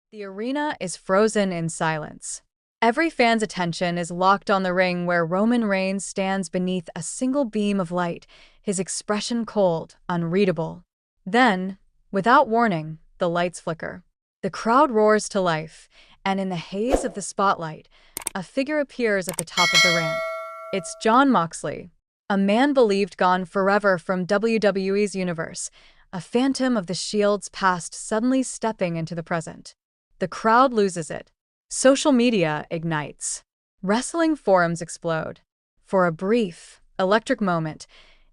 The arena is frozen in silence. Every fan's attention is locked on the ring where Roman Reigns stands beneath a single beam of light, his expression cold, unreadable. Then, without warning, the lights flicker. The crowd roars to life, and in the haze of the spotlight, a figure appears at the top of the ramp. It's Jon Moxley, a man believed gone forever from WWE's universe, a phantom of the Shield's past suddenly stepping into the present. The crowd loses it. Social media ignites. Wrestling forums explode. For a brief, electric moment,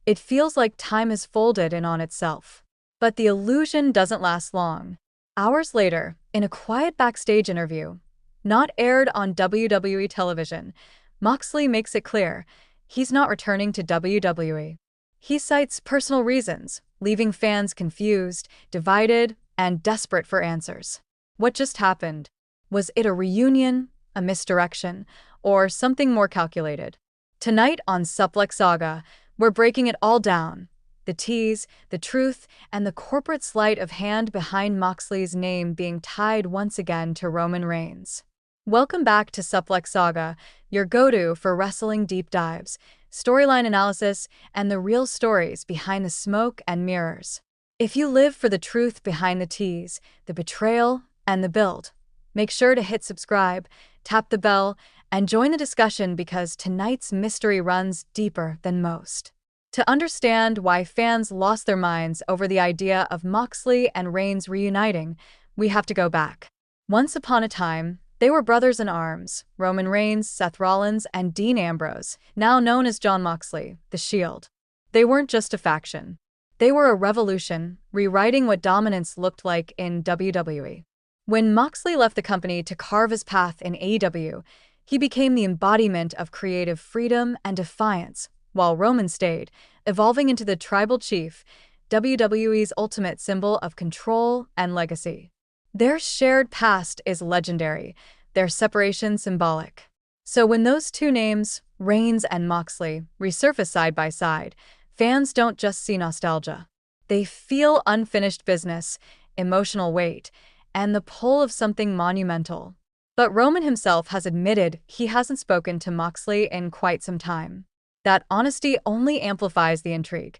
it feels like time is folded in on itself. But the illusion doesn't last long. Hours later, in a quiet backstage interview, not aired on WWE television, Moxley makes it clear he's not returning to WWE. He cites personal reasons, leaving fans confused, divided, and desperate for answers. What just happened? Was it a reunion, a misdirection, or something more calculated? Tonight on Suplex Saga, we're breaking it all down. The tease, the truth, and the corporate sleight of hand behind Moxley's name being tied once again to Roman Reigns. Welcome back to Suplex Saga, your go-to for wrestling deep dives, storyline analysis, and the real stories behind the smoke and mirrors. If you live for the truth behind the tease, the betrayal, and the build, make sure to hit subscribe, tap the bell, and join the discussion because tonight's mystery runs deeper than most. To understand why fans lost their minds over the idea of Moxley and Reigns reuniting, we have to go back. Once upon a time, they were brothers in arms, Roman Reigns, Seth Rollins, and Dean Ambrose, now known as Jon Moxley, the Shield. They weren't just a faction. They were a revolution, rewriting what dominance looked like in WWE. When Moxley left the company to carve his path in AEW, he became the embodiment of creative freedom and defiance, while Roman stayed, evolving into the tribal chief, WWE's ultimate symbol of control and legacy. Their shared past is legendary, their separation symbolic. So when those two names, Reigns and Moxley, resurface side by side, fans don't just see nostalgia. They feel unfinished business, emotional weight, and the pull of something monumental. But Roman himself has admitted he hasn't spoken to Moxley in quite some time. That honesty only amplifies the intrigue.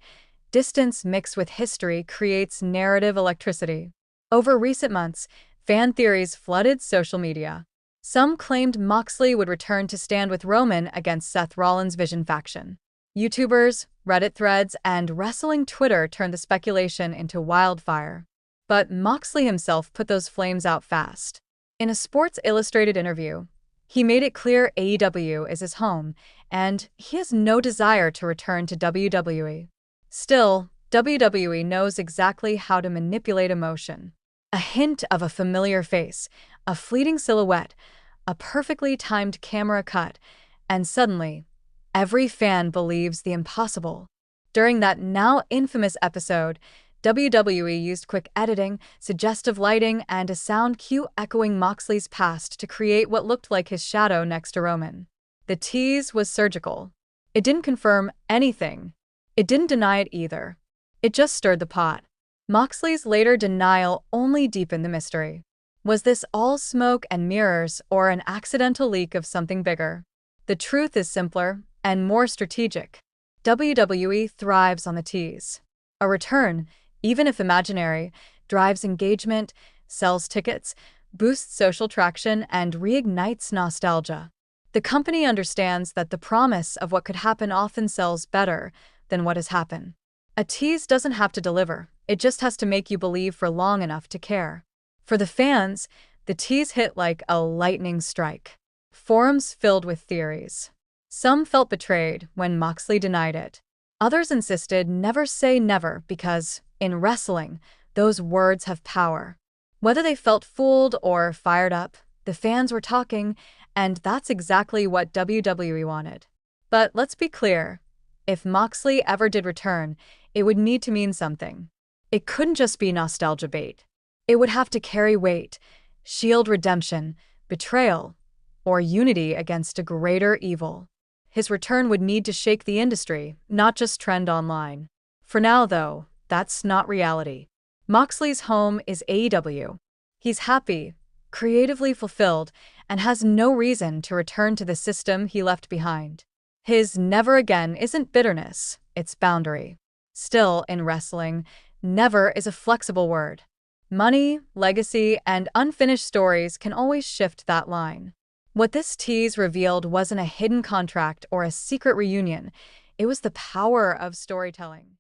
Distance mixed with history creates narrative electricity. Over recent months, fan theories flooded social media. Some claimed Moxley would return to stand with Roman against Seth Rollins' Vision faction. YouTubers, Reddit threads, and wrestling Twitter turned the speculation into wildfire. But Moxley himself put those flames out fast. In a Sports Illustrated interview, he made it clear AEW is his home, and he has no desire to return to WWE. Still, WWE knows exactly how to manipulate emotion. A hint of a familiar face, a fleeting silhouette, a perfectly timed camera cut, and suddenly, every fan believes the impossible. During that now infamous episode, WWE used quick editing, suggestive lighting, and a sound cue echoing Moxley's past to create what looked like his shadow next to Roman. The tease was surgical. It didn't confirm anything. It didn't deny it either. It just stirred the pot. Moxley's later denial only deepened the mystery. Was this all smoke and mirrors or an accidental leak of something bigger? The truth is simpler and more strategic. WWE thrives on the tease. A return, even if imaginary, drives engagement, sells tickets, boosts social traction, and reignites nostalgia. The company understands that the promise of what could happen often sells better than what has happened. A tease doesn't have to deliver, it just has to make you believe for long enough to care. For the fans, the tease hit like a lightning strike. Forums filled with theories. Some felt betrayed when Moxley denied it. Others insisted never say never because, in wrestling, those words have power. Whether they felt fooled or fired up, the fans were talking, and that's exactly what WWE wanted. But let's be clear, if Moxley ever did return, it would need to mean something. It couldn't just be nostalgia bait. It would have to carry weight, Shield redemption, betrayal, or unity against a greater evil. His return would need to shake the industry, not just trend online. For now, though, that's not reality. Moxley's home is AEW. He's happy, creatively fulfilled, and has no reason to return to the system he left behind. His never again isn't bitterness, it's boundary. Still, in wrestling, never is a flexible word. Money, legacy, and unfinished stories can always shift that line. What this tease revealed wasn't a hidden contract or a secret reunion, it was the power of storytelling.